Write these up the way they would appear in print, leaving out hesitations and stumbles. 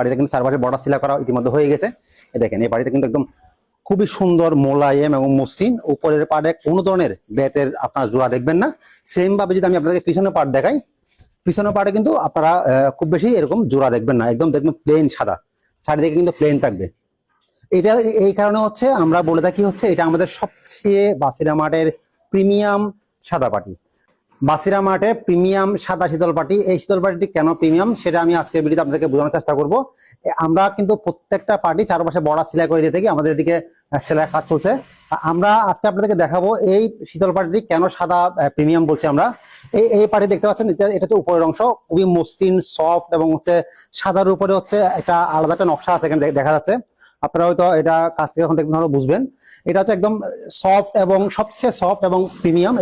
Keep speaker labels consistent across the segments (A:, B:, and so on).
A: বাড়িতে কিন্তু চারপাশে বর্ডার সিলা করা ইতিমধ্যে হয়ে গেছে। দেখেন এই বাড়িটা কিন্তু একদম খুবই সুন্দর, মোলায়েম এবং মসৃণ। উপরের পার্টে কোনো ধরনের বেতের আপনার জোড়া দেখবেন না। সেম ভাবে যদি আমি আপনাদের পিছনের পার্ট দেখাই, পিছনের পার্টে কিন্তু আপনারা খুব বেশি এরকম জোড়া দেখবেন না, একদম দেখবেন প্লেন সাদা, চারিদিকে কিন্তু প্লেন থাকবে। এটা এই কারণে হচ্ছে আমরা বলে থাকি হচ্ছে এটা আমাদের সবচেয়ে বাসিরা মার্টের প্রিমিয়াম সাদা পাটি। বাসিরা মার্টে প্রিমিয়াম সাদা শীতল পাটি। এই শীতল পাটিটি কেন প্রিমিয়াম সেটা আমি আজকের ভিডিওতে আপনাদেরকে বোঝানোর চেষ্টা করব। আমরা কিন্তু প্রত্যেকটা পাটি চারপাশে বর্ডার সেলাই করে দিয়ে থাকি, আমাদের এদিকে সেলাই কাজ চলছে। আমরা আজকে আপনাদেরকে দেখাবো এই শীতল পাটিটি কেন সাদা প্রিমিয়াম বলছি আমরা। এই পাটি দেখতে পাচ্ছেন, এটা হচ্ছে উপরের অংশ, খুবই মসৃণ সফট এবং হচ্ছে সাদার উপরে হচ্ছে একটা আলাদা একটা নকশা আছে এখানে দেখা যাচ্ছে। আপনারা হয়তো এটা কাছ থেকে এখন দেখবেন ভালো বুঝবেন। এটা হচ্ছে একদম সফট এবং সবচেয়ে সফট এবং প্রিমিয়াম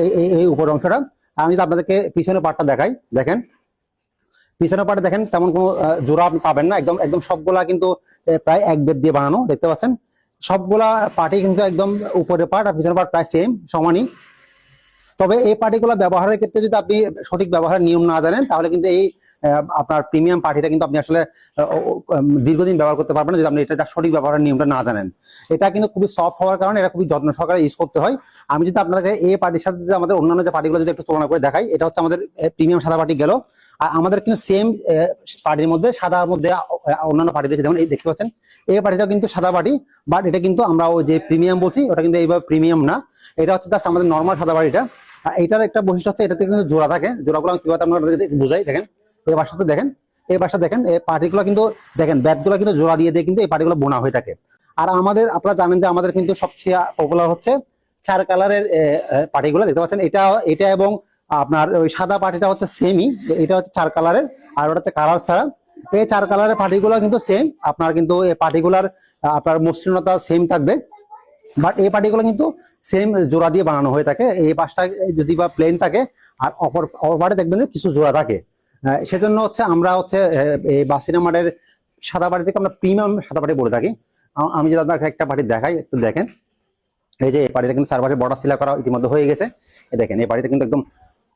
A: এই উপরের অংশটা। আমি যদি আপনাদেরকে পিছনের পার্টটা দেখাই, দেখেন পিছনের পার্টে দেখেন তেমন কোনো জোড়া আপনি পাবেন না, একদম একদম সবগুলা কিন্তু প্রায় এক বেদ দিয়ে বানানো। দেখতে পাচ্ছেন সবগুলা পার্টি কিন্তু একদম উপরের পার্ট আর পিছনের পার্ট প্রায় সেম সমানই। তবে এই পার্টিগুলো ব্যবহারের ক্ষেত্রে যদি আপনি সঠিক ব্যবহারের নিয়ম না জানেন তাহলে কিন্তু এই আপনার প্রিমিয়াম পার্টিটা কিন্তু আপনি আসলে দীর্ঘদিন ব্যবহার করতে পারবেন না যদি আপনি এটা সঠিক ব্যবহারের নিয়মটা না জানেন। এটা কিন্তু খুবই সফট হওয়ার কারণে এটা খুবই যত্ন সহকারে ইউজ করতে হয়। আমি যদি আপনাকে এই পার্টির সাথে যদি আমাদের অন্যান্য যে পার্টিগুলো যদি একটু তুলনা করে দেখাই, এটা হচ্ছে আমাদের প্রিমিয়াম সাদা পার্টি গেল। আর আমাদের কিন্তু সেম পার্টির মধ্যে সাদার মধ্যে অন্যান্য পার্টি রয়েছে, যেমন এই দেখতে পাচ্ছেন এই পার্টিটা কিন্তু সাদা পার্টি, বাট এটা কিন্তু আমরা ওই যে প্রিমিয়াম বলছি ওটা কিন্তু এইভাবে প্রিমিয়াম না। এটা হচ্ছে জাস্ট আমাদের নর্মাল সাদা পার্টিটা। এইটার একটা বৈশিষ্ট্য হচ্ছে এটাতে কিন্তু জোড়া থাকে। জোড়াগুলো আমি কিভাবে আপনাদের বুঝাই, দেখেন এই বাসাটা দেখেন, এই বাসা দেখেন, এই পার্টিগুলো কিন্তু দেখেন ব্যাটগুলো কিন্তু জোড়া দিয়ে কিন্তু এই পার্টিগুলো বোনা হয়ে থাকে। আর আমাদের আপনারা জানেন যে আমাদের কিন্তু সবচেয়ে পপুলার হচ্ছে 4 কালারের পার্টিগুলো দেখতে পাচ্ছেন। এটা এবং আপনার ওই সাদা পার্টিটা হচ্ছে সেমই, এটা হচ্ছে 4 কালারের আর ওটা হচ্ছে কালার ছাড়া। এই 4 কালারের পার্টিগুলো কিন্তু সেম, আপনার কিন্তু এই পার্টিগুলার আপনার মসৃণতা সেম থাকবে, বাট এই পার্টিগুলো কিন্তু সেম জোড়া দিয়ে বানানো হয়ে থাকে। এই পাশটা যদি বা প্লেন থাকে আর অপর পার্টে দেখবেন যে কিছু জোড়া থাকে। সেজন্য হচ্ছে আমরা হচ্ছে এই বাসিরা মার্টের সাদা পাটি থেকে আমরা প্রিমিয়াম সাদা পাটি বলে থাকি। আমি যদি আপনাকে একটা পাটি দেখাই, একটু দেখেন এই যে এই পাটিটা কিন্তু চারপাশে বর্ডার সিলা করা ইতিমধ্যে হয়ে গেছে। দেখেন এই পাটিটা কিন্তু একদম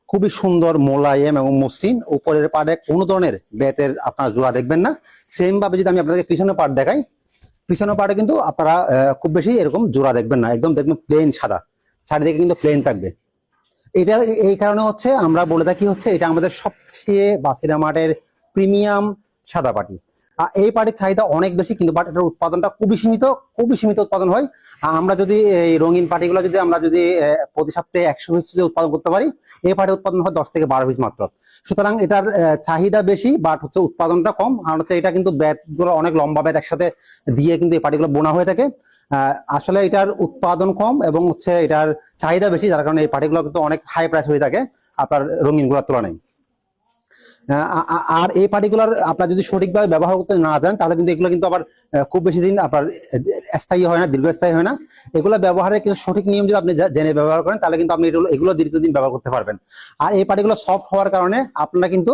A: খুবই সুন্দর, মোলায়েম এবং মসৃণ। উপরের পার্টে কোনো ধরনের বেতের আপনার জোড়া দেখবেন না। সেম ভাবে যদি আমি আপনাদেরকে পিছনের পার্ট দেখাই, পিছনের পার্টে কিন্তু আপনারা খুব বেশি এরকম জোড়া দেখবেন না, একদম দেখবেন প্লেন সাদা, চারিদিকে কিন্তু প্লেন থাকবে। এটা এই কারণে হচ্ছে আমরা বলে থাকি হচ্ছে এটা আমাদের সবচেয়ে বাসিরা মার্টের প্রিমিয়াম সাদা পাটি। এই পাটির চাহিদা অনেক বেশি, কিন্তু বাট এটার উৎপাদনটা খুবই সীমিত উৎপাদন হয়। আমরা যদি এই রঙিন পাটিগুলো যদি আমরা যদি প্রতি সপ্তাহে 100 পিস যদি উৎপাদন করতে পারি, এই পাটির উৎপাদন হয় 10 থেকে 12 পিস মাত্র। সুতরাং এটার চাহিদা বেশি, বাট হচ্ছে উৎপাদনটা কম। আর হচ্ছে এটা কিন্তু ব্যাটগুলো অনেক লম্বা ব্যাট একসাথে দিয়ে কিন্তু এই পাটিগুলো বোনা হয়ে থাকে। আসলে এটার উৎপাদন কম এবং হচ্ছে এটার চাহিদা বেশি, যার কারণে এই পাটিগুলো কিন্তু অনেক হাই প্রাইস হয়ে থাকে আপনার রঙিন গুলোর তুলনায়। আর এই পার্টিকুলার আপনার যদি সঠিকভাবে ব্যবহার করতে না জানেন তাহলে কিন্তু এগুলো কিন্তু আবার খুব বেশি দিন আপনার স্থায়ী হয় না, দীর্ঘস্থায়ী হয় না। এগুলো ব্যবহারের কিছু সঠিক নিয়ম যদি আপনি জেনে ব্যবহার করেন তাহলে কিন্তু আপনি এগুলো দীর্ঘদিন ব্যবহার করতে পারবেন। আর এই পার্টিগুলো সফট হওয়ার কারণে আপনারা কিন্তু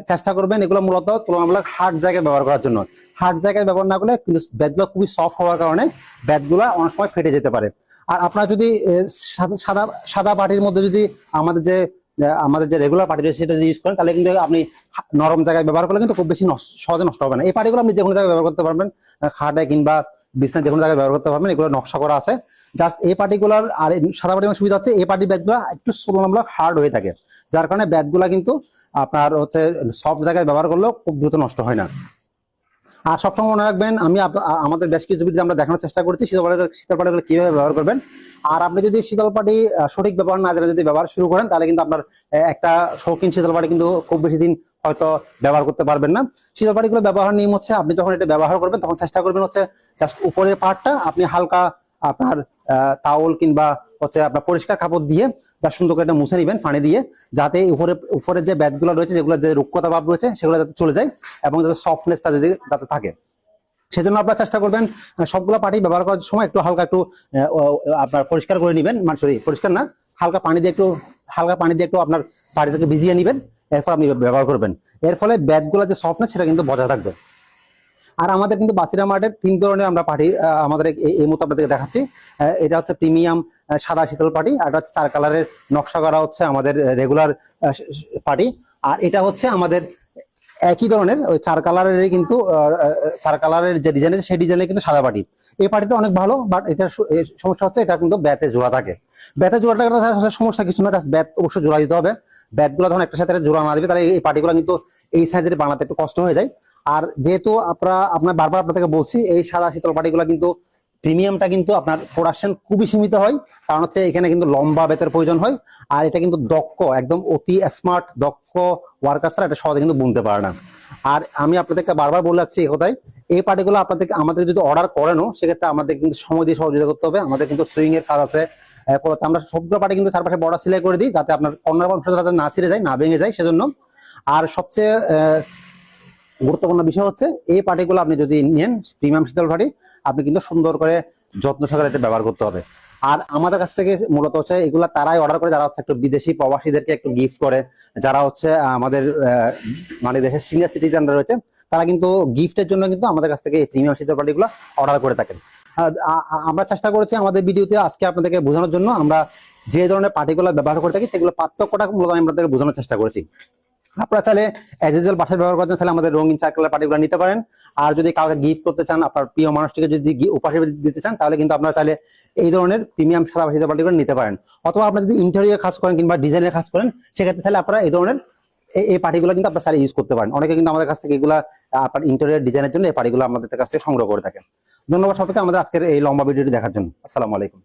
A: চেষ্টা করবেন এগুলো মূলত তুলনামূলক হার্ড জায়গায় ব্যবহার করার জন্য। হার্ড জায়গায় ব্যবহার না করলে কিন্তু ব্যাটগুলো খুবই সফট হওয়ার কারণে ব্যাটগুলো অনেক সময় ফেটে যেতে পারে। আর আপনারা যদি সাদা পার্টির মধ্যে যদি আমাদের যে রেগুলার পার্টি রয়েছে সেটা যদি ইউজ করেন তাহলে কিন্তু আপনি নরম জায়গায় ব্যবহার করলে কিন্তু খুব বেশি সহজে নষ্ট হবে না। এই পার্টিগুলো আপনি যে কোনো জায়গায় ব্যবহার করতে পারবেন, খাটে কিংবা বিছনায় যে কোনো জায়গায় ব্যবহার করতে পারবেন। এগুলো নকশা করা আছে জাস্ট এই পার্টিগুলার। আর সাদা পার্টির সুবিধা হচ্ছে এই পার্টি ব্যাটগুলো একটু তুলনামূলক হার্ড হয়ে থাকে, যার কারণে ব্যাটগুলো কিন্তু আপনার হচ্ছে সফট জায়গায় ব্যবহার করলেও খুব দ্রুত নষ্ট হয় না। আর সবসময় মনে রাখবেন আমি আমাদের বেশ কিছু ভিডিও আমরা দেখানোর চেষ্টা করছি শীতল পাটিগুলো কিভাবে ব্যবহার করবেন। আর আপনি যদি শীতল পাটি সঠিক ব্যবহার না জানে যদি ব্যবহার শুরু করেন তাহলে কিন্তু আপনার একটা শৌখিন শীতল পাটি কিন্তু খুব বেশি দিন হয়তো ব্যবহার করতে পারবেন না। শীতল পাটিগুলো ব্যবহার নিয়ম হচ্ছে আপনি যখন এটা ব্যবহার করবেন তখন চেষ্টা করবেন হচ্ছে জাস্ট উপরের পার্টটা আপনি হালকা আপনার তাওল কিংবা হচ্ছে আপনার পরিষ্কার কাপড় দিয়ে যা সুন্দর করে মুছে নিবেন পানি দিয়ে, যাতে উপরের যে ব্যাটগুলো রয়েছে, যেগুলো যে রুক্ষতা ভাব রয়েছে সেগুলো যাতে চলে যায় এবং যাতে সফটনেসটা যাতে থাকে। সেজন্য আপনারা চেষ্টা করবেন সবগুলো পাটি ব্যবহার করার সময় একটু হালকা একটু আপনার পরিষ্কার করে নিবেন, মানে সরি পরিষ্কার না, হালকা পানি দিয়ে একটু আপনার পাটিটাকে ভিজিয়ে নিবেন, এরপর আপনি ব্যবহার করবেন। এর ফলে ব্যাটগুলো যে সফটনেস সেটা কিন্তু বজায় থাকবে। আর আমাদের কিন্তু বাসিরা মার্টের 3 ধরনের আমরা পাটি আমাদের এই মুহূর্তে আপনাদেরকে দেখাচ্ছি। এটা হচ্ছে প্রিমিয়াম সাদা শীতল পাটি, আর এটা হচ্ছে 4 কালারের নকশা করা হচ্ছে আমাদের রেগুলার পাটি, আর এটা হচ্ছে আমাদের একই ধরনের ওই 4 কালারের কিন্তু 4 কালারের যে ডিজাইন আছে সেই ডিজাইনে কিন্তু সাদা পাটি। এই পাটিটা অনেক ভালো, বাট এটার সমস্যা হচ্ছে এটা কিন্তু ব্যাতে জোড়া থাকে। ব্যাতে জোড়া থাকার আসলে সমস্যা কিছু না, ব্যাত অবশ্যই জোড়া দিতে হবে। ব্যাতগুলো যখন একটা সাথে জোড়া না দিবে তাহলে এই পাটিগুলো কিন্তু এই সাইজের বানাতে একটু কষ্ট হয়ে যায়। আর যেহেতু আপনার বারবার আপনাদেরকে বলছি, এই সাদা শীতল পাটিগুলো কিন্তু প্রিমিয়ামটা কিন্তু আপনার প্রোডাকশন খুবই সীমিত হয়, কারণ হচ্ছে এখানে কিন্তু লম্বা বেতের প্রয়োজন হয়। আর এটা কিন্তু দক্ষ, একদম অতি স্মার্ট দক্ষ ওয়ার্কার ছাড়া এটা সহজে কিন্তু বুনতে পারে না। আর আমি আপনাদেরকে বারবার বলে রাখছি এই কথাই, এই পার্টিগুলো আপনাদেরকে আমাদের যদি অর্ডার করেনও সেক্ষেত্রে আমাদের কিন্তু সময় দিয়ে সহযোগিতা করতে হবে। আমাদের কিন্তু সুইং এর কাজ আছে, আমরা সবগুলো পার্টি কিন্তু চারপাশে বর্ডার সেলাই করে দিই, যাতে আপনার কর্নার যাতে না ছিঁড়ে যায়, না ভেঙে যায় সেজন্য। আর সবচেয়ে গুরুত্বপূর্ণ বিষয় হচ্ছে এই পার্টিগুলো আপনি যদি নেন প্রিমিয়াম শীতল পার্টি, আপনি কিন্তু সুন্দর করে যত্ন সহকারে এটা ব্যবহার করতে হবে। আর আমাদের কাছ থেকে মূলত হচ্ছে এগুলা তারাই অর্ডার করে যারা হচ্ছে একটু বিদেশি প্রবাসীদেরকে একটু গিফট করে, যারা হচ্ছে আমাদের মানে দেশের সিনিয়র সিটিজেনরা রয়েছে, তারা কিন্তু গিফটের জন্য কিন্তু আমাদের কাছ থেকে এই প্রিমিয়াম শীতল পার্টিগুলো অর্ডার করে থাকেন। আমরা চেষ্টা করেছি আমাদের ভিডিওতে আজকে আপনাদেরকে বোঝানোর জন্য, আমরা যে ধরনের পার্টিগুলো ব্যবহার করে থাকি সেগুলো পার্থক্যটা মূলত আমি আপনাদেরকে বোঝানোর চেষ্টা করেছি। আপনারা চাইলে অ্যাজ ইউজুয়াল বাসায় ব্যবহার করতে চাইলে আমাদের রঙিন 4 কালার পার্টিগুলো নিতে পারেন। আর যদি কাউকে গিফট করতে চান, আপনার প্রিয় মানুষটিকে যদি উপহার দিতে চান, তাহলে কিন্তু আপনারা চাইলে এই ধরনের প্রিমিয়াম সাদা শীতল পার্টিগুলো নিতে পারেন। অথবা আপনারা যদি ইন্টেরিয়র কাজ করেন কিংবা ডিজাইনের কাজ করেন, সেক্ষেত্রে চাইলে আপনারা এই ধরনের এই পার্টিগুলো কিন্তু আপনারা চাইলে ইউজ করতে পারেন। অনেকে কিন্তু আমাদের কাছ থেকে এগুলা আপনার ইন্টেরিয়র ডিজাইনের জন্য এই পার্টিগুলো আমাদের কাছ থেকে সংগ্রহ করে থাকেন। ধন্যবাদ সবাইকে আমাদের আজকের এই লম্বা ভিডিওটি দেখার জন্য। আসসালামু আলাইকুম।